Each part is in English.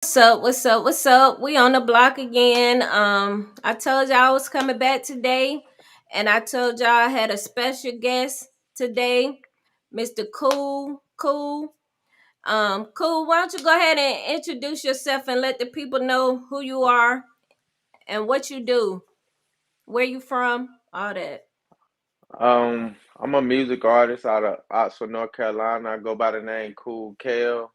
What's up? What's up? What's up? We on the block again. I told y'all I was coming back today, and I told y'all I had a special guest today, Mr. Cool. Cool. Why don't you go ahead and introduce yourself and let the people know who you are and what you do, where you from, all that. I'm a music artist out of Oxford, North Carolina. I go by the name Cool Kale.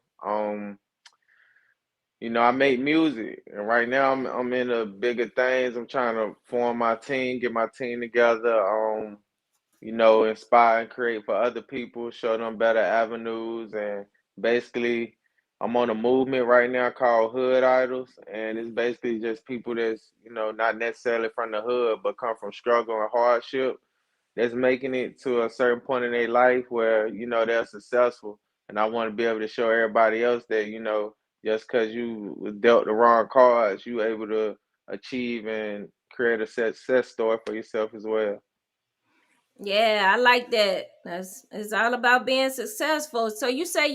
I make music, and right now I'm into bigger things. I'm trying to form my team, get my team together. Inspire and create for other people, show them better avenues, and basically, I'm on a movement right now called Hood Idols, and it's basically just people that's not necessarily from the hood, but come from struggle and hardship that's making it to a certain point in their life where they're successful, and I want to be able to show everybody else that just because you was dealt the wrong cards, you able to achieve and create a success story for yourself as well. Yeah, I like that. That's it's all about being successful. So you say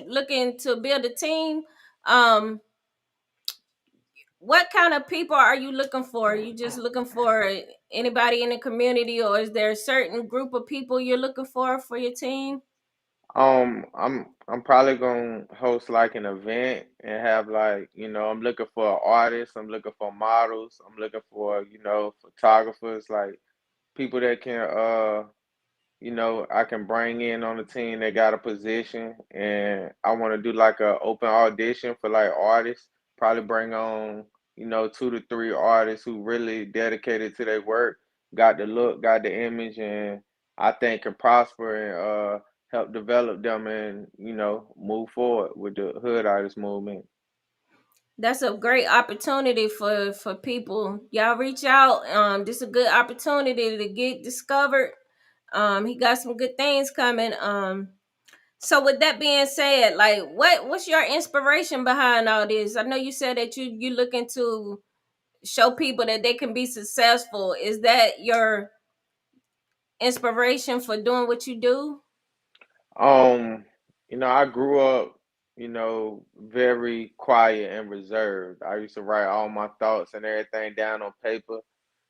looking to build a team. Um, what kind of people are you looking for? Are you just looking for anybody in the community, or is there a certain group of people you're looking for your team? I'm probably gonna host like an event and have like I'm looking for artists, I'm looking for models, I'm looking for photographers, like people that can I can bring in on the team that got a position, and I want to do like a open audition for like artists. Probably bring on, 2 to 3 artists who really dedicated to their work, got the look, got the image, and I think can prosper and help develop them and, move forward with the hood artist movement. That's a great opportunity for people. Y'all reach out. This is a good opportunity to get discovered. He got some good things coming. So with that being said, like what's your inspiration behind all this? I know you said that you looking to show people that they can be successful. Is that your inspiration for doing what you do? Um, I grew up, very quiet and reserved. I used to write all my thoughts and everything down on paper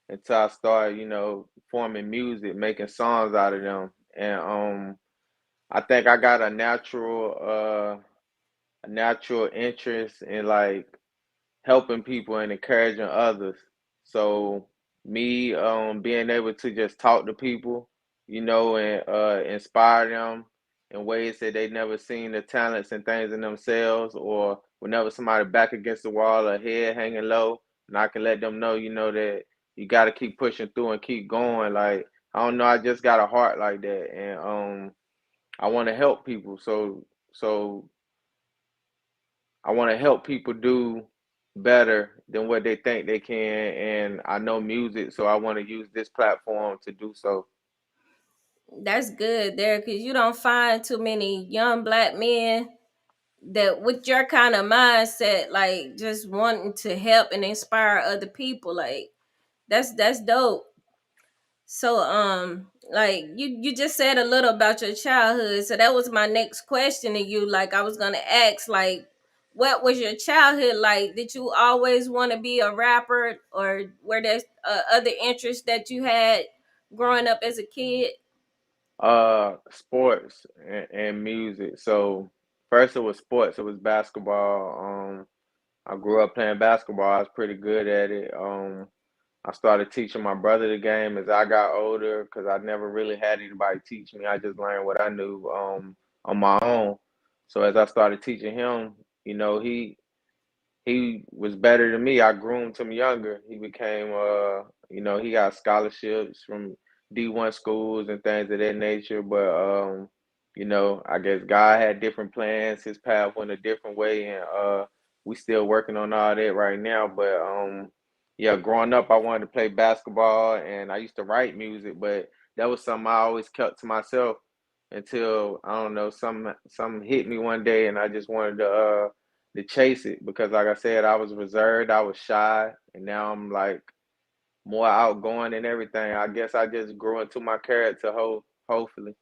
until I started, forming music, making songs out of them. And I think I got a natural interest in like helping people and encouraging others. So me being able to just talk to people, and inspire them in ways that they never seen the talents and things in themselves, or whenever somebody back against the wall or head hanging low, and I can let them know, that you got to keep pushing through and keep going. Like I don't know, I just got a heart like that, and I want to help people. So I want to help people do better than what they think they can, and I know music, so I want to use this platform to do so. That's good there, because you don't find too many young black men that with your kind of mindset, like just wanting to help and inspire other people. Like that's dope. So like you just said a little about your childhood. So that was my next question to you. Like I was gonna ask, like, what was your childhood like? Did you always want to be a rapper, or were there other interests that you had growing up as a kid? Sports and music. So first it was sports. It was basketball. I grew up playing basketball. I was pretty good at it. I started teaching my brother the game as I got older because I never really had anybody teach me. I just learned what I knew on my own. So as I started teaching him, he was better than me. I groomed him younger. He became he got scholarships from D1 schools and things of that nature. But I guess God had different plans. His path went a different way, and we still working on all that right now. But yeah, growing up I wanted to play basketball, and I used to write music, but that was something I always kept to myself until I don't know, something hit me one day and I just wanted to chase it because like I said, I was reserved, I was shy, and now I'm like more outgoing and everything. I guess I just grew into my character hopefully.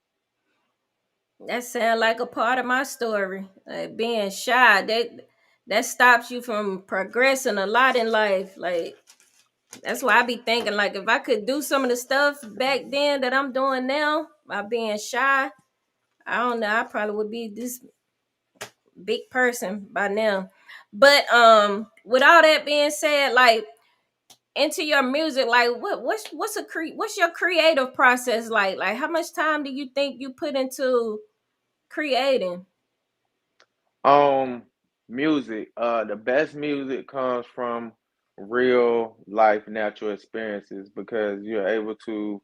That sound like a part of my story. Like being shy. that stops you from progressing a lot in life. Like that's why I be thinking like if I could do some of the stuff back then that I'm doing now by being shy, I don't know, I probably would be this big person by now. But with all that being said, like into your music, like what's your creative process like? Like how much time do you think you put into creating? Um, Music. The best music comes from real life natural experiences because you're able to,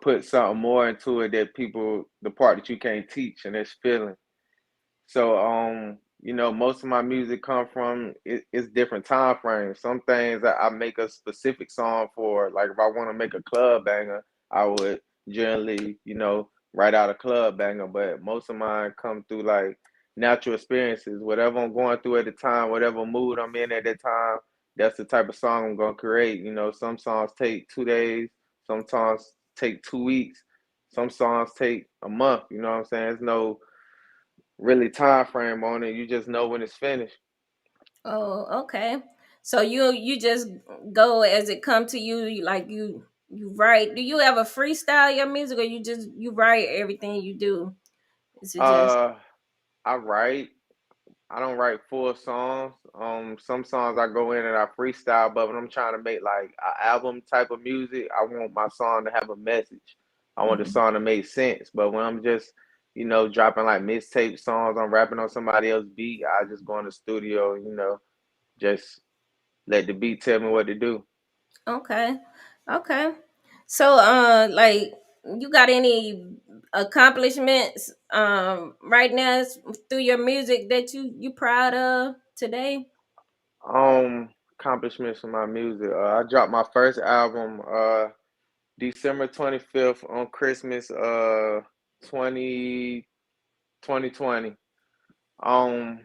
put something more into it that people, the part that you can't teach, and it's feeling. So, most of my music come from it's different time frames. Some things I make a specific song for. Like if I want to make a club banger, I would generally, write out a club banger. But most of mine come through like natural experiences. Whatever I'm going through at the time, whatever mood I'm in at that time, that's the type of song I'm gonna create. Some songs take 2 days, some songs take 2 weeks, some songs take a month. You know what I'm saying? There's no really time frame on it. You just know when it's finished. Oh, okay. So you just go as it come to you, like you write. Do you ever freestyle your music, or you write everything you do? Is it just Uh, I write. I don't write full songs. Some songs I go in and I freestyle, but when I'm trying to make like an album type of music, I want my song to have a message. I want the Mhm. song to make sense. But when I'm just, dropping like mixtape songs, I'm rapping on somebody else's beat. I just go in the studio, just let the beat tell me what to do. Okay. Okay. So like you got any accomplishments right now through your music that you proud of today? Accomplishments for my music. I dropped my first album December 25th on Christmas 20 2020. Um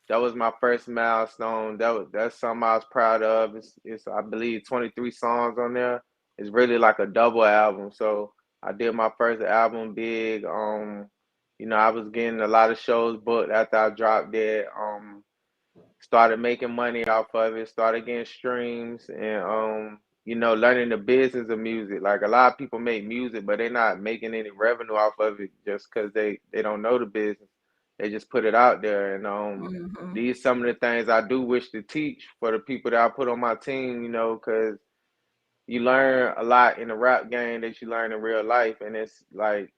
that was my first milestone. That's something I was proud of. It's I believe 23 songs on there. It's really like a double album. So I did my first album big. I was getting a lot of shows booked after I dropped it. Started making money off of it, started getting streams, and learning the business of music. Like a lot of people make music, but they're not making any revenue off of it just because they don't know the business. They just put it out there, and Hmm. these some of the things I do wish to teach for the people that I put on my team. Because you learn a lot in the rap game that you learn in real life, and it's like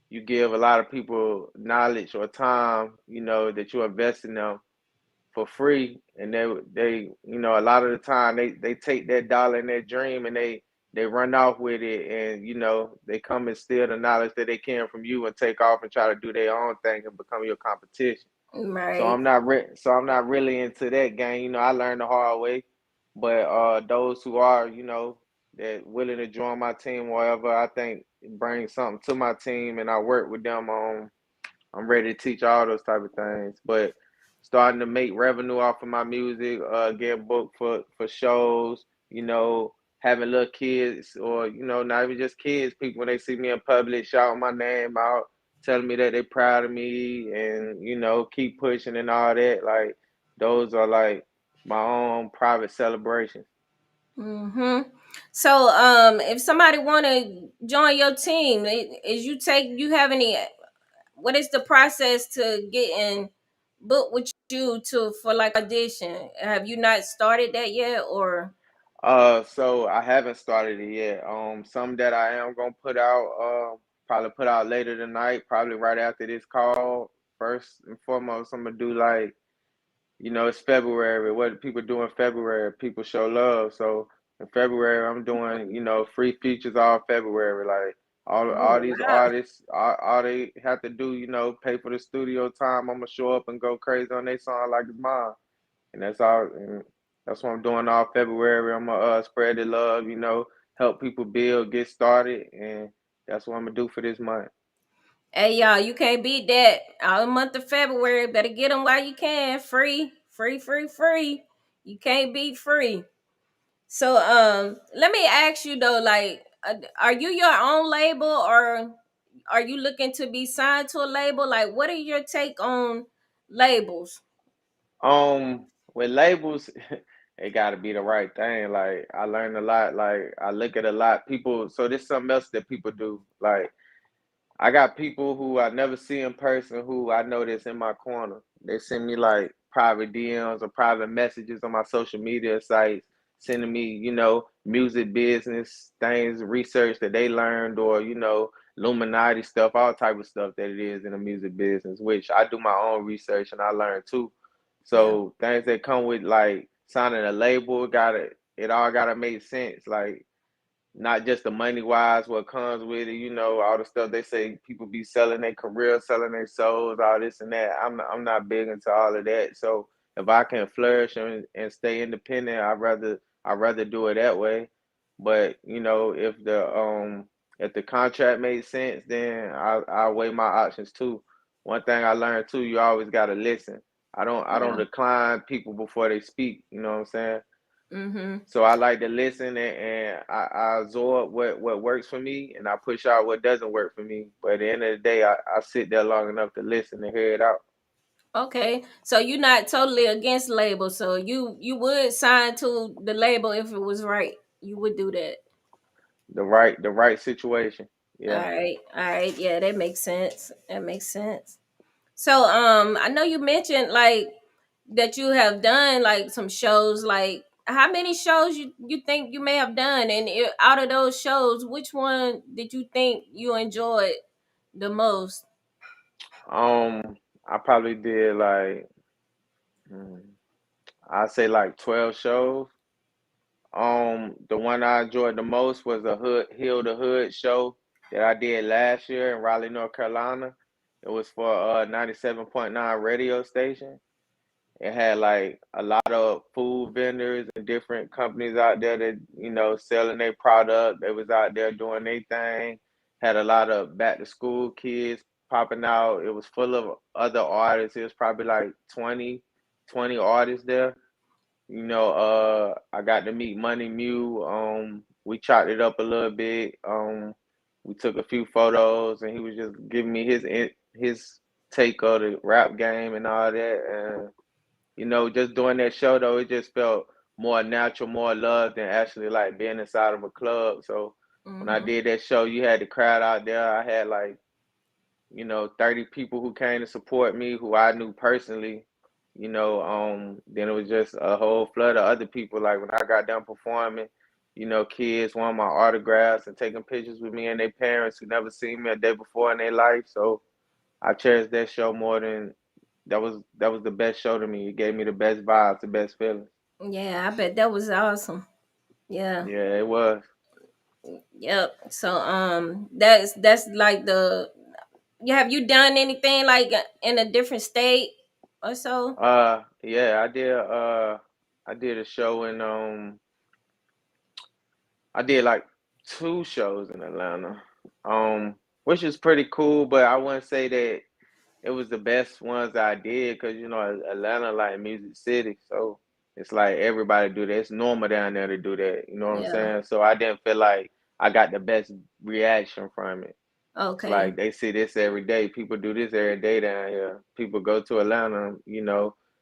you give a lot of people knowledge or time, that you invest in them for free, and they a lot of the time they take that dollar and that dream and they run off with it, and they come and steal the knowledge that they can from you and take off and try to do their own thing and become your competition. So Right. I'm not really into that game. I learned the hard way, but those who are that willing to join my team, whatever, I think it brings something to my team, and I work with them on. I'm ready to teach all those type of things, but starting to make revenue off of my music, getting booked for shows, having little kids or not even just kids, people when they see me in public shouting my name out, telling me that they proud of me and keep pushing and all that. Like those are like my own private celebrations. Hmm. So if somebody want to join your team, is you have any, what is the process to getting booked with you to for like audition? Have you not started that yet, or? So I haven't started it yet. Some that I am gonna put out, probably put out later tonight, probably right after this call. First and foremost, I'm gonna do like, it's February. What do people do in February? People show love. So in February, I'm doing, free features all February. Like all Oh these wow. artists, all they have to do, pay for the studio time. I'm gonna show up and go crazy on their song like it's mine, and that's all. And that's what I'm doing all February. I'm gonna spread the love, help people build, get started, and that's what I'm gonna do for this month. Hey y'all, you can't beat that. All the month of February, better get them while you can. Free, free, free, free. You can't beat free. So let me ask you though, like, are you your own label, or are you looking to be signed to a label? Like, what are your take on labels? With labels, it got to be the right thing. Like I learned a lot. Like I look at a lot people. So this is something else that people do. Like I got people who I never see in person who I know that's in my corner. They send me like private DMs or private messages on my social media sites, sending me, music business things, research that they learned, or Illuminati stuff, all type of stuff that it is in the music business, which I do my own research and I learn too. Yeah. So things that come with like signing a label, it all gotta make sense. Like not just the money wise, what comes with it, all the stuff they say people be selling their career, selling their souls, all this and that. I'm not big into all of that. So if I can flourish and stay independent, I'd rather do it that way. But if the contract made sense, then I'll weigh my options too. One thing I learned too, you always gotta listen. I don't Yeah. decline people before they speak, you know what I'm saying? Mm-hmm. So I like to listen and I absorb what works for me and I push out what doesn't work for me. But at the end of the day, I sit there long enough to listen and hear it out. Okay, so you're not totally against label, so you would sign to the label if it was right. You would do that. The right situation. All Yeah. right, all right, yeah, that makes sense. That makes sense. So, I know you mentioned like that you have done like some shows. Like, how many shows you think you may have done, and out of those shows, which one did you think you enjoyed the most? I probably did like hmm, I say like 12 shows. The one I enjoyed the most was a Hood Heal the Hood show that I did last year in Raleigh, North Carolina. It was for 97.9 radio station. It had like a lot of food vendors and different companies out there that, selling their product. They was out there doing their thing. Had a lot of back to school kids popping out. It was full of other artists. It was probably like 20 artists there. I got to meet Money Mew. We chopped it up a little bit. We took a few photos, and he was just giving me his take of the rap game and all that. And just doing that show though, it just felt more natural, more love than actually like being inside of a club. So when I Mm-hmm. did that show, you had the crowd out there. I had like 30 people who came to support me who I knew personally. Then it was just a whole flood of other people. Like when I got done performing, kids wanted my autographs and taking pictures with me and their parents who never seen me a day before in their life. So I cherished that show more than that was the best show to me. It gave me the best vibes, the best feelings. Yeah, I bet that was awesome. Yeah. Yeah, it was. Yep. So that's like the have you done anything like in a different state or so? Yeah, I did a show in I did like two shows in Atlanta. Which is pretty cool, but I wouldn't say that it was the best ones I did because Atlanta like Music City, so it's like everybody do that. It's normal down there to do that. You know what I'm Yeah. saying? So I didn't feel like I got the best reaction from it. It's Okay. like they see this every day. People do this every day down here. People go to Atlanta,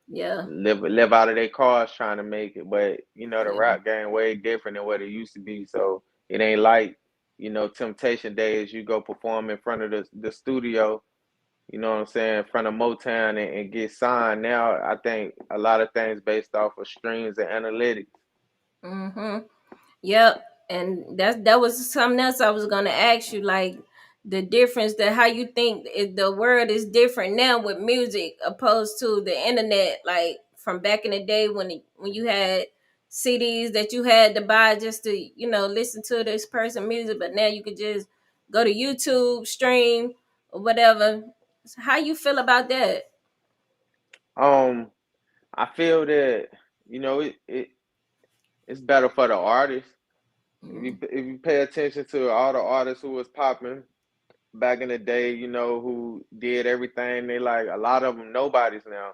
Yeah. live out of their cars trying to make it. But the Yeah. rap game way different than what it used to be. So it ain't like Temptation Days. You go perform in front of the studio. You know what I'm saying? In front of Motown and get signed. Now I think a lot of things based off of streams and analytics. Mm-hmm. Yep. And that was something else I was gonna ask you, like the difference that how you think the world is different now with music opposed to the internet, like from back in the day when you had CDs that you had to buy just to, listen to this person music, but now you could just go to YouTube, stream or whatever. So how you feel about that? Um, I feel that it's better for the artist. Mm, If you pay attention to all the artists who was popping back in the day, who did everything, they like a lot of them nobodies now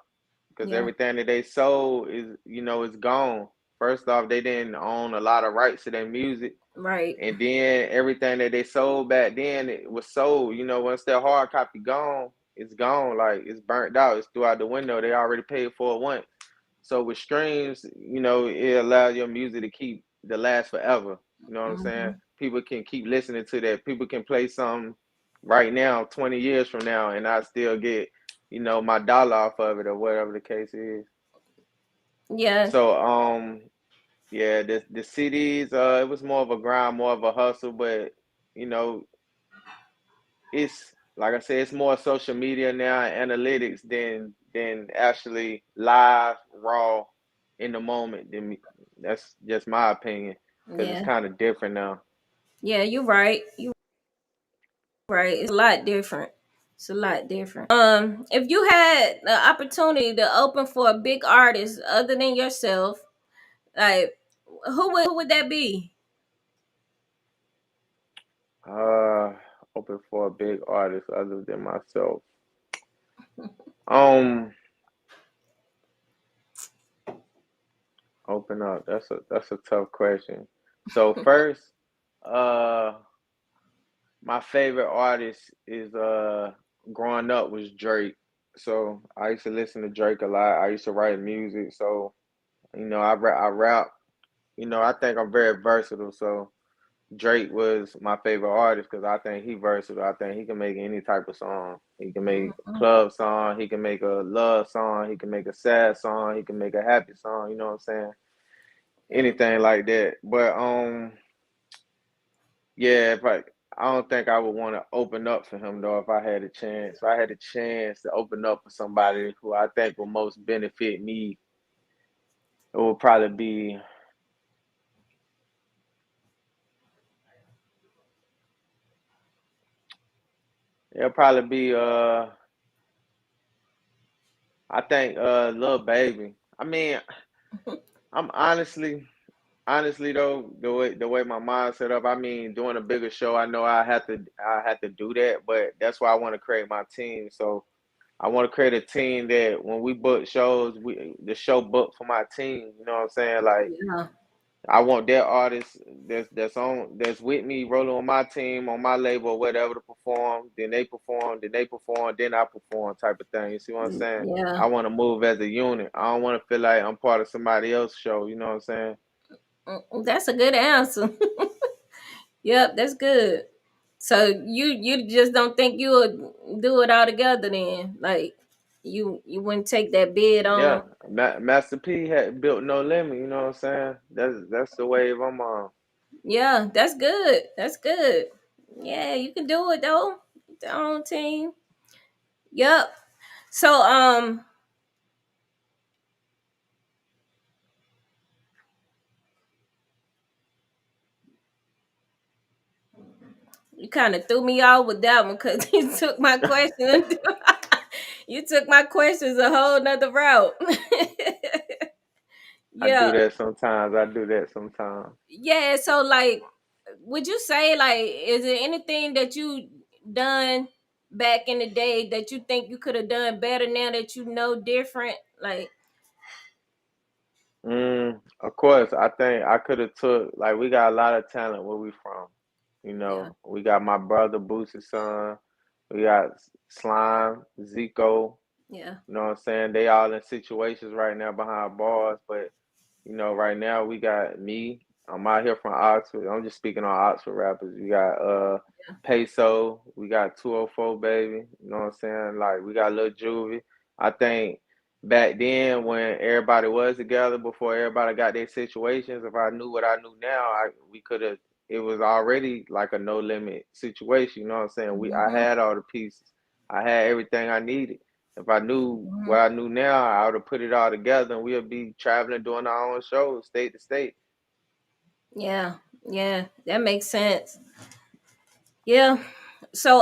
because yeah, everything that they sold is gone. First off, they didn't own a lot of rights to their music. right. And then everything that they sold back then, it was sold. Once that hard copy gone, it's gone. Like it's burnt out. It's through out the window. They already paid for it once. So with streams, it allows your music to keep to last forever. You know what I'm saying? Hmm. People can keep listening to that. People can play something right now, 20 years from now, and I still get, my dollar off of it or whatever the case is. Yeah, So yeah, the CDs, it was more of a grind, more of a hustle, but you know, it's like I said, it's more social media now and analytics than actually live, raw, in the moment. That's just my opinion because it's yeah, kind of different now. yeah. You're right. You right. It's a lot different. It's a lot different. If you had the opportunity to open for a big artist other than yourself, like who would that be? Uh, Open for a big artist other than myself. Um, Open up. That's a tough question. So first, uh, my favorite artist is growing up was Drake. So I used to listen to Drake a lot. I used to write music. So I rap. I think I'm very versatile. So Drake was my favorite artist because I think he versatile. I think he can make any type of song. He can make a Mhm. club song. He can make a love song. He can make a sad song. He can make a happy song. You know what I'm saying? Yeah. Anything like that. But yeah, I don't think I would want to open up for him though if I had a chance. If I had a chance to open up for somebody who I think will most benefit me, it would probably be it'll probably be I think Lil Baby. I mean, I'm honestly though, the way my mind set up, I mean, doing a bigger show, I know I have to do that, but that's why I want to create my team. So I want to create a team that when we book shows, the show booked for my team. You know what I'm saying? Like Yeah. I want that artist that's with me rolling on my team, on my label, or whatever to perform. Then I perform type of thing. You see what I'm saying? Yeah. I want to move as a unit. I don't want to feel like I'm part of somebody else's show. You know what I'm saying? That's a good answer. Yep, that's good. So you just don't think you would do it all together then? Like you wouldn't take that bid Yeah, on? Master P had built no limit. You know what I'm saying? That's the wave I'm on. Yeah, that's good. That's good. Yeah, you can do it though. Your own team. Yep. So you kind of threw me off with that one because you took my question. You took my questions a whole nother route. I do Yeah. that sometimes. I do that sometimes. Yeah. So like, would you say like, is there anything that you done back in the day that you think you could have done better now that you know different? Like, Of course, I think I could have took like we got a lot of talent where we from. yeah, We got my brother Boosie's son. We got Slime, Zico. yeah, You know what I'm saying? They all in situations right now behind bars, but right now we got me. I'm out here from Oxford. I'm just speaking on Oxford rappers. We got Peso. We got 204 baby. You know what I'm saying? Like we got Lil Juvie. I think back then when everybody was together before everybody got their situations, if I knew what I knew now, we could have. It was already like a no limit situation. You know what I'm saying? I hmm had all the pieces. I had everything I needed. If I knew hmm what I knew now, I would have put it all together and we'll be traveling doing our own shows, state to state. yeah, yeah. That makes sense. Yeah. So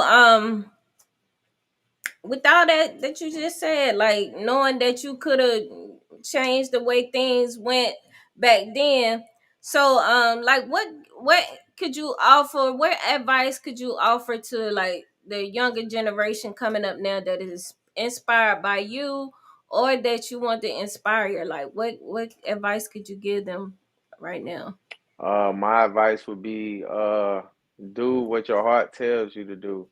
with all that you just said, like knowing that you could have changed the way things went back then. So like what could you offer? What advice could you offer to like the younger generation coming up now that is inspired by you or that you want to inspire? Like what advice could you give them right now? My advice would be do what your heart tells you to do.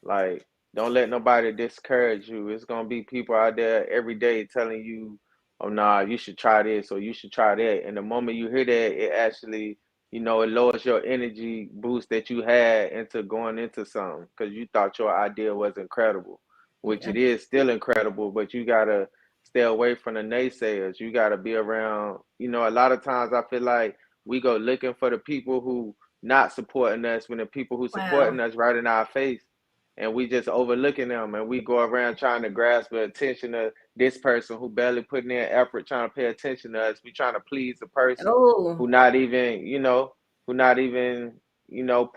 Like, don't let nobody discourage you. It's gonna be people out there every day telling you, oh nah, you should try this or you should try that. And the moment you hear that, it actually, it lowers your energy boost that you had into going into something because you thought your idea was incredible, which Yeah. it is still incredible, but you gotta stay away from the naysayers. You gotta be around, a lot of times I feel like we go looking for the people who not supporting us when the people who Wow. supporting us right in our face and we just overlooking them and we go around trying to grasp the attention of this person who barely putting in effort trying to pay attention to us. We trying to please the person Oh, who not even, who not even,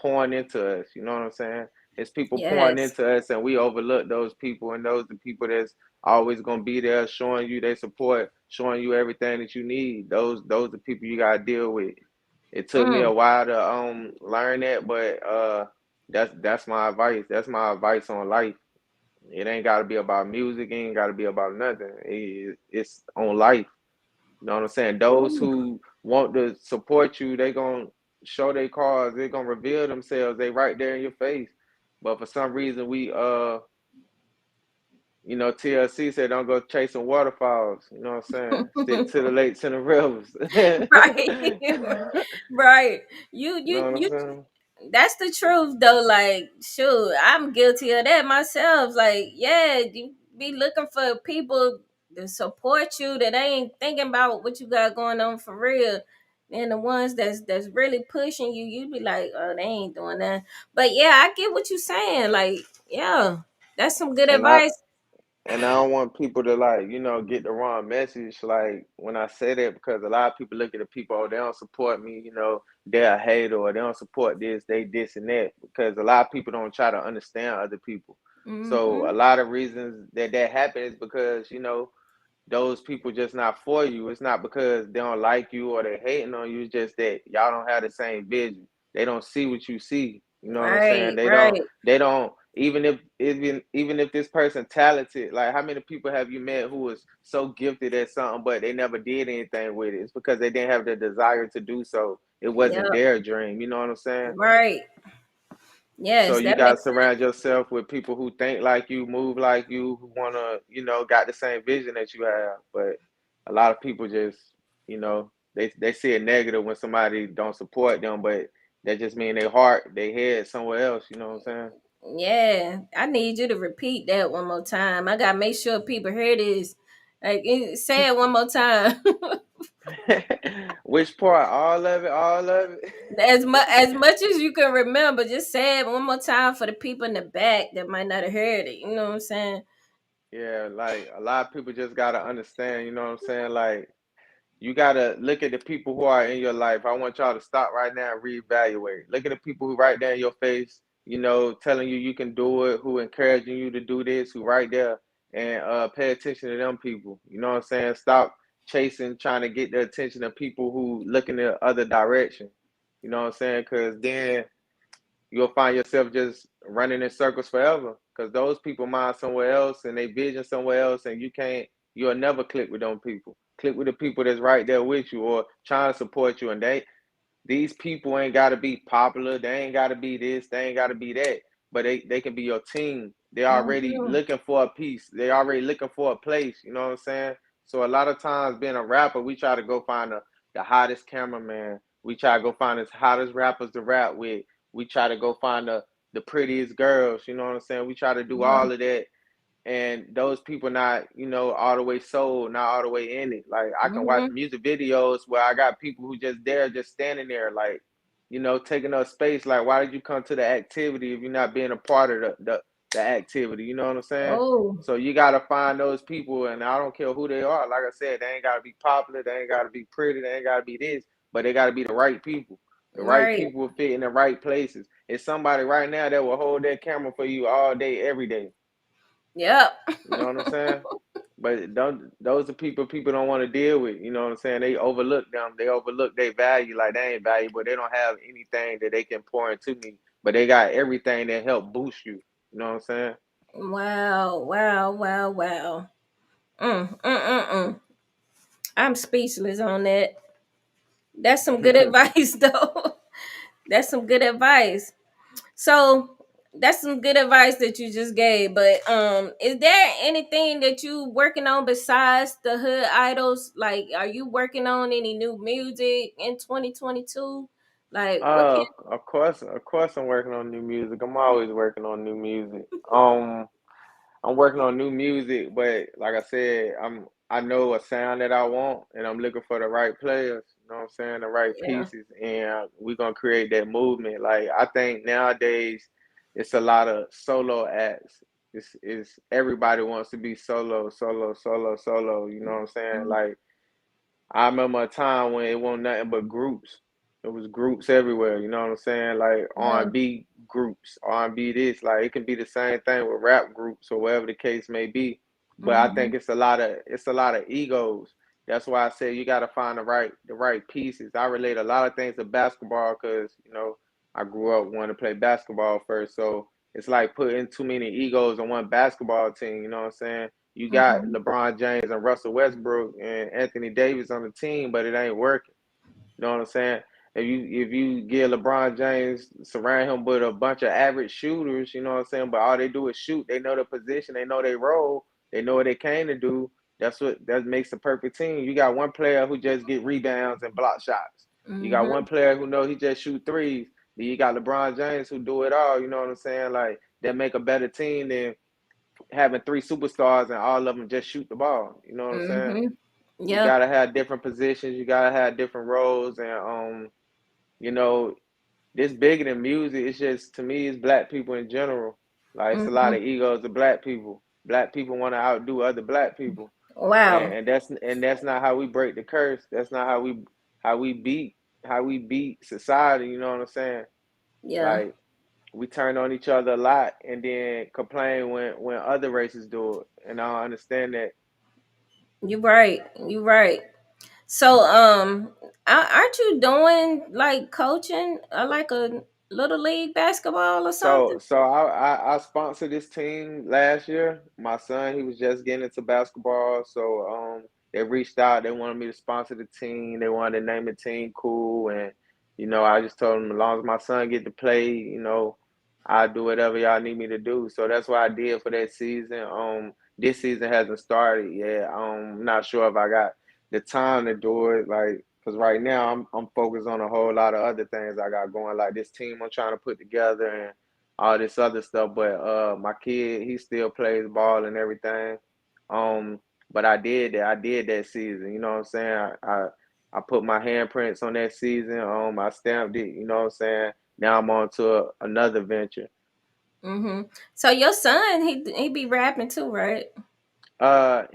pouring into us. You know what I'm saying? It's people pouring yes. into us and we overlook those people and those the people that's always gonna be there showing you their support, showing you everything that you need. Those the people you gotta deal with. It took me a Mm. while to learn that, but that's my advice. That's my advice on life. It ain't got to be about music. It ain't got to be about nothing. It's on life. You know what I'm saying? Those Ooh. who want to support you, they gonna show their cards. They gonna reveal themselves. They right there in your face. But for some reason, TLC said don't go chasing waterfalls. You know what I'm saying? Stick to the lakes and the rivers. Right. Right. You You know you what I'm you saying? that's the truth though. Like, shoot, I'm guilty of that myself. Like, yeah, you be looking for people to support you that ain't thinking about what you got going on for real. And the ones that's really pushing you, you be like, oh, they ain't doing that. But yeah, I get what you saying. Like, yeah, that's some good And I advice. and I don't want people to like, get the wrong message. Like when I say that, because a lot of people look at the people, oh, they don't support me, they're a hater or they don't support this and that. Because a lot of people don't try to understand other people. So a Mm-hmm. lot of reasons that happens because those people just not for you. It's not because they don't like you or they hating on you. It's just that y'all don't have the same vision. They don't see what you see. You know what I'm saying? Right, They don't. right. They don't. Even if this person talented, like how many people have you met who was so gifted at something, but they never did anything with it? It's because they didn't have the desire to do so. It wasn't Yep. their dream. You know what I'm saying? Right. So Yes, you that gotta makes surround yourself with people who think like you, move like you, who wanna, got the same vision that you have. But a lot of people just, they see it negative when somebody don't support them, but that just mean their heart, they head somewhere else. You know what I'm Yeah, I need you to repeat that one more time. I gotta make sure people hear this. Like, say it one more time. saying? Which part? All of it? All of it? as much as you can remember, just say it one more time for the people in the back that might not have heard it. You know what I'm saying? Yeah, like a lot of people just gotta understand. You know what I'm saying? Like you gotta look at the people who are in your life. I want y'all to stop right now and reevaluate. Look at the people who right there in your face, telling you can do it, who encouraging you to do this, who right there, and pay attention to them people. You know what I'm saying? Stop chasing, trying to get the attention of people who look in the other direction. You know what I'm saying? Because then you'll find yourself just running in circles forever because those people mind somewhere else and they vision somewhere else and you'll never click with them people. Click with the people that's right there with you or trying to support you. And these people ain't got to be popular. They ain't got to be this. They ain't got to be that. But they can be your team. They already Hmm. looking for a piece. They already looking for a place. You know what I'm saying? So a lot of times being a rapper, we try to go find the hottest cameraman. We try to go find the hottest rappers to rap with. We try to go find the prettiest girls. You know what I'm saying? We try to do Yeah. all of that and those people not all the way sold, not all the way in it. Like I can watch Hmm. music videos where I got people who just there, just standing there, like taking up space. Like why did you come to the activity if you're not being a part of the activity? You know what I'm saying? Oh, So you gotta find those people, and I don't care who they are. Like I said, they ain't gotta be popular, they ain't gotta be pretty, they ain't gotta be this, but they gotta be the right people. The right right. people will fit in the right places. It's somebody right now that will hold that camera for you all day, every day. Yep. You know what I'm saying? But don't those are people don't want to deal with. You know what I'm saying? They overlook them. They overlook their value like they ain't valuable. They don't have anything that they can pour into me, but they got everything that help boost you. You know what I'm saying? Wow. Wow. Wow. Wow. Mm. I'm speechless on that. That's some good advice, though. That's some good advice. So, That's some good advice that you just gave. But is there anything that you working on besides the Hood Idols? Like, are you working on any new music in 2022? Like, what can? Of course, I'm working on new music. I'm always working on new music. I'm working on new music, but like I said, I know a sound that I want, and I'm looking for the right players. You know what I'm saying? The right Yeah. pieces, and we're gonna create that movement. Like I think nowadays, it's a lot of solo acts. It's everybody wants to be solo, solo, solo, solo. You know what I'm saying? Mhm. Like I remember a time when it wasn't nothing but groups. It was groups everywhere. You know what I'm saying? Like Yeah. R&B groups, R&B this. Like it can be the same thing with rap groups or whatever the case may be. But I think Mhm. it's a lot of egos. That's why I say you got to find the right pieces. I relate a lot of things to basketball because I grew up wanting to play basketball first. So it's like putting too many egos on one basketball team. You know what I'm saying? You got Mhm. LeBron James and Russell Westbrook and Anthony Davis on the team, but it ain't working. You know what I'm saying? If you get LeBron James, surround him with a bunch of average shooters, you know what I'm saying? But all they do is shoot. They know the position, they know their role, they know what they came to do. That makes the perfect team. You got one player who just get rebounds and block shots. You got one Mhm. player who know he just shoot threes. Then you got LeBron James who do it all. You know what I'm saying? Like that make a better team than having three superstars and all of them just shoot the ball. You know what I'm saying? Mhm. You Yeah. gotta have different positions. You gotta have different roles, and you know, this bigger than music. It's just to me, it's black people in general. Like it's a lot Mhm. of egos of black people. Black people want to outdo other black people, and, Wow. and that's and that's not how we break the curse. That's not how we beat society. You know what I'm saying? Yeah. Like we turn on each other a lot, and then complain when other races do it. And I don't understand that. You right. You right. So, aren't you doing like coaching, like a little league basketball or So something? so I sponsored this team last year. My son, he was just getting into basketball, so they reached out. They wanted me to sponsor the team. They wanted to name the team cool, and I just told them as long as my son get to play, I'll do whatever y'all need me to do. So that's what I did for that season. This season hasn't started yet. I'm not sure if I got the time to do it, like, because right now I'm focused on a whole lot of other things I got going, like this team I'm trying to put together and all this other stuff. But my kid, he still plays ball and everything. Um, but I did that season. You know what I'm saying? I put my handprints on that season. I stamped it. You know what I'm saying? Now I'm on to another venture. Mm-hmm. So your son, he be rapping too, right?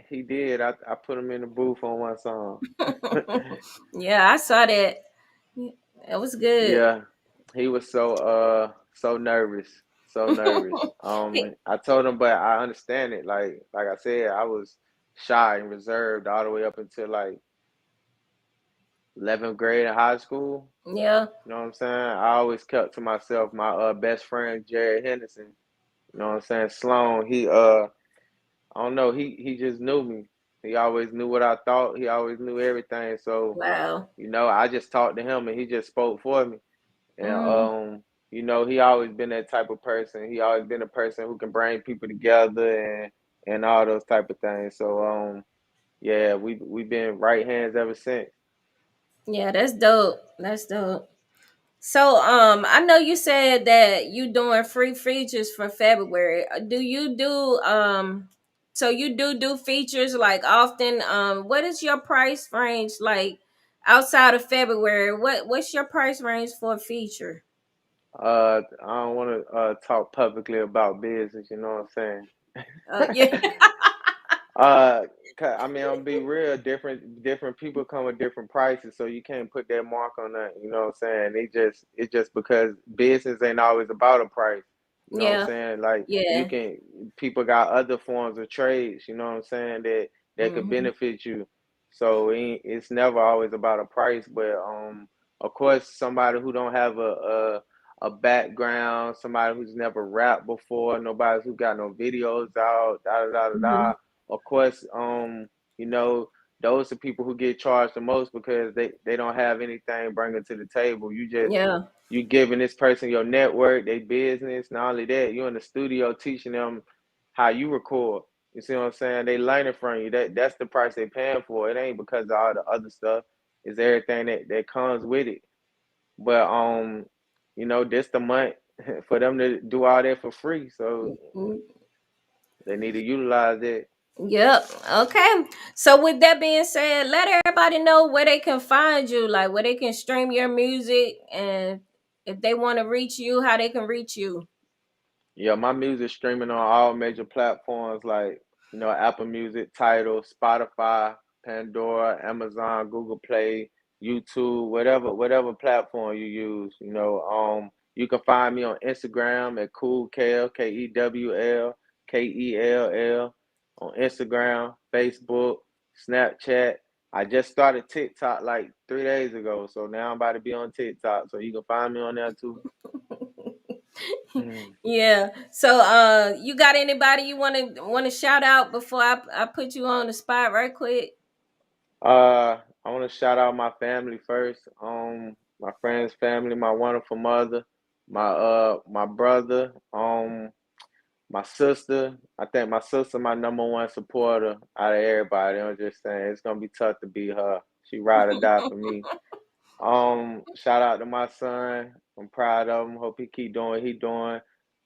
He did. I put him in the booth on one song. Yeah, I saw that. It was good. Yeah, he was so nervous, so nervous. I told him, but I understand it. Like I said, I was shy and reserved all the way up until like 11th grade in high school. Yeah. You know what I'm saying? I always kept to myself. My best friend Jared Henderson. You know what I'm saying? Sloan. I don't know. He just knew me. He always knew what I thought. He always knew everything. So Wow. I just talked to him and he just spoke for me. And Mm, he always been that type of person. He always been a person who can bring people together and all those type of things. So yeah, we been right hands ever since. yeah, that's dope. That's dope. So, I know you said that you doing free features for February. Do you do so you do features like often? What is your price range like outside of February? What's your price range for a feature? I don't want to talk publicly about business. You know what I'm Yeah. saying? Uh, I mean, I'm gonna be real. Different people come with different prices, so you can't put that mark on that. You know what I'm saying? It's just because business ain't always about a price. You know what I'm Yeah. saying? Like you Yeah. can, people got other forms of trades. You know what I'm saying? That could Mhm. benefit you. So it's never always about a price. But of course, somebody who don't have a background, somebody who's never rapped before, nobody who got no videos out, da da da da Mhm. da. Of course, you know, those are people who get charged the most because they don't have anything bringing to the table. Yeah. You giving this person your network, their business. Not only that, you in the studio teaching them how you record. You see what I'm saying? They learning from you. That's the price they paying for. It ain't because of all the other stuff. It's everything that comes with it. But this the month for them to do all that for free. So Mm, they need to utilize it. yep. Okay. So with that being said, let everybody know where they can find you, like where they can stream your music, and if they want to reach you, how they can reach you. Yeah, my music streaming on all major platforms like, Apple Music, Tidal, Spotify, Pandora, Amazon, Google Play, YouTube, whatever platform you use. You can find me on Instagram at Cool Kale, KEWL, on Instagram, Facebook, Snapchat. I just started TikTok like 3 days ago, so now I'm about to be on TikTok. So you can find me on there too. Yeah. So you got anybody you want to shout out before I put you on the spot right quick? I want to shout out my family first. My friends' family, my wonderful mother, my brother, my sister. I think my sister my number one supporter out of everybody. I'm just saying it's gonna be tough to beat her. She ride or die for me. Shout out to my son. I'm proud of him. Hope he keep doing what he doing.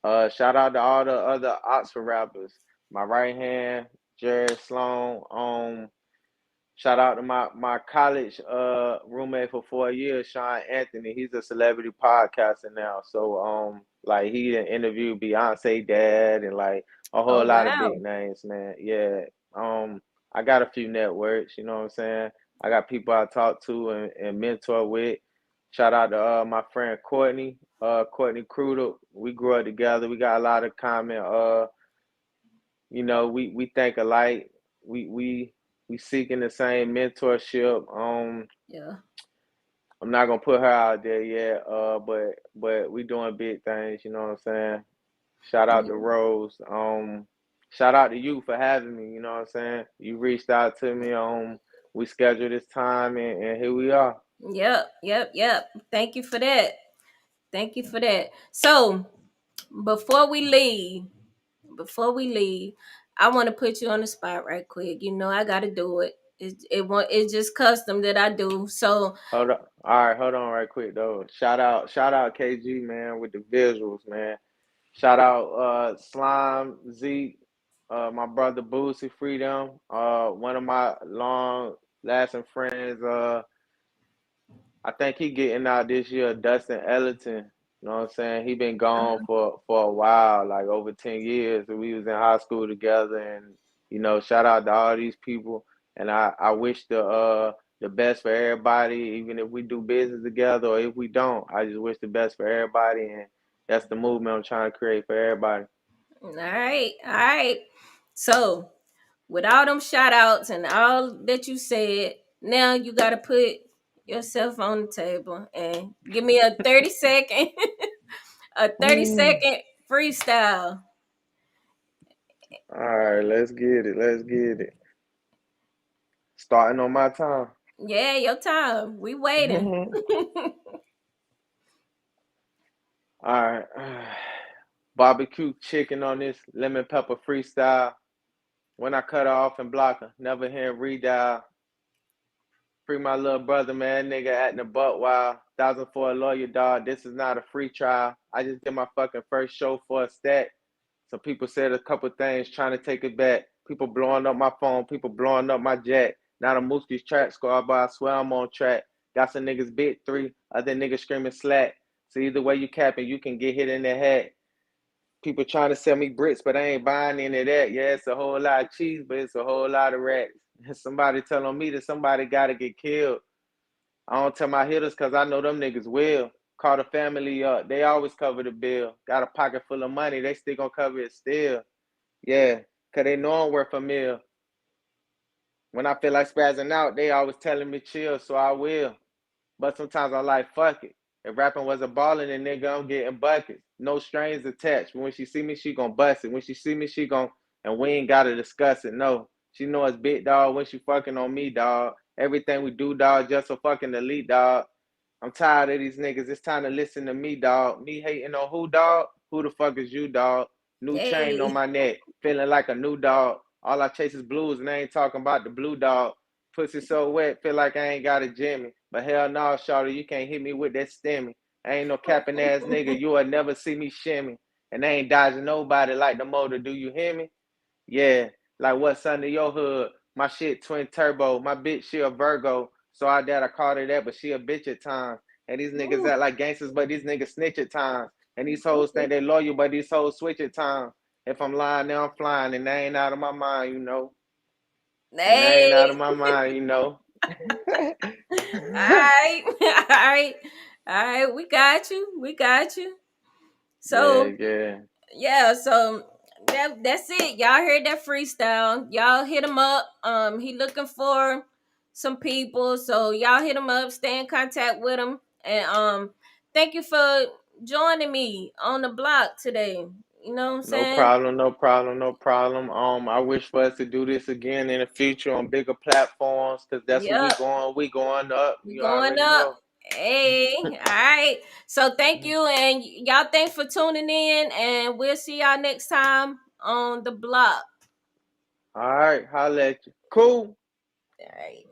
Shout out to all the other Oxford rappers. My right hand, Jared Sloan. Shout out to my college roommate for 4 years, Sean Anthony. He's a celebrity podcaster now. So like he done interviewed Beyonce dad and like a Oh whole lot of big wow. names, man. Yeah. I got a few networks, you know what I'm saying? I got people I talk to and mentor with. Shout out to my friend Courtney, Courtney Cruder. We grew up together. We got a lot of common we think alike. We seeking the same mentorship. Yeah. I'm not gonna put her out there yet, but we doing big things. You know what I'm saying? Shout out to Yeah. Rose. Shout out to you for having me. You know what I'm saying? You reached out to me. We scheduled this time, and here we are. Yep. Yep. Yep. Thank you for that. Thank you for that. So before we leave, before we leave, I want to put you on the spot right quick. You know I got to do it. It's just custom that I do. So Hold on. All right, hold on right quick though. Shout out KG man with the visuals, man. Shout out Slime Zeke, my brother Boosie Freedom, one of my long lasting friends. I think he getting out this year, Dustin Ellington. You know what I'm saying? He been gone for a while, like over 10 years. We was in high school together, and shout out to all these people. And I wish the best for everybody, even if we do business together or if we don't. I just wish the best for everybody, and that's the movement I'm trying to create for everybody. all right, all right. So with all them shout outs and all that you said, now you gotta put yourself on the table and give me a 30 second a 30 Mm. second freestyle. All right, let's get it. Let's get it. Starting on my time. Yeah, your time. We waiting. All right. Barbecue chicken on this lemon pepper freestyle. When I cut her off and block her, never hear redial. Free my little brother, man. Nigga acting a butt wild. 1,000 for a lawyer, dog. This is not a free trial. I just did my fucking first show for a stat. Some people said a couple things trying to take it back. People blowing up my phone. People blowing up my jet. Not a Moosie's track squad, but I swear I'm on track. Got some niggas bit three. Other niggas screaming slack. So either way you capping, you can get hit in the head. People trying to sell me bricks, but I ain't buying any of that. Yeah, it's a whole lot of cheese, but it's a whole lot of rats. Somebody telling me that somebody got to get killed. I don't tell my hitters because I know them niggas will. Call the family up. They always cover the bill. Got a pocket full of money. They still gonna cover it still. Yeah, because they know I'm worth a meal. When I feel like spazzing out, they always telling me chill, so I will. But sometimes I'm like, fuck it. If rapping was a ballin', then nigga, I'm getting buckets. No strings attached. When she see me, she gon' bust it. When she see me, she gon' and we ain't gotta discuss it. No, She know it's big dog when she fucking on me, dog. Everything we do, dog, just for fucking elite, dog. I'm tired of these niggas. It's time to listen to me, dog. Me hating on who, dog? Who the fuck is you, dog? New chain on Hey. my neck, feeling like a new dog. All I chase is blues, and I ain't talking about the blue dog. Pussy so wet, feel like I ain't got a Jimmy. But hell no, shawty, you can't hit me with that stimmy. I ain't no capping ass nigga. You will never see me shimmy. And I ain't dodging nobody like the motor. Do you hear me? Yeah, like what's under your hood? My shit twin turbo. My bitch she a Virgo. So I dad I called her that, but she a bitch at times. And these niggas Ooh. act like gangsters, but these niggas snitch at times. And these hoes think they loyal, but these hoes switch at times. If I'm lying, now I'm flying, and they ain't out of my mind, you know. And I ain't out Hey. of my mind, you know. All right. All right. All right. We got you. We got you. Yeah, So yeah. yeah, so that's it. Y'all heard that freestyle. Y'all hit him up. He looking for some people. So y'all hit him up, stay in contact with him. And thank you for joining me on the block today. You know what I'm No saying? problem, no problem, no problem. I wish for us to do this again in the future on bigger platforms, because that's what we Yep. going. We going up. We You going already up. know. Hey, all right. So thank you, and y'all thanks for tuning in, and we'll see y'all next time on the block. All right, holla at you. Cool. All right.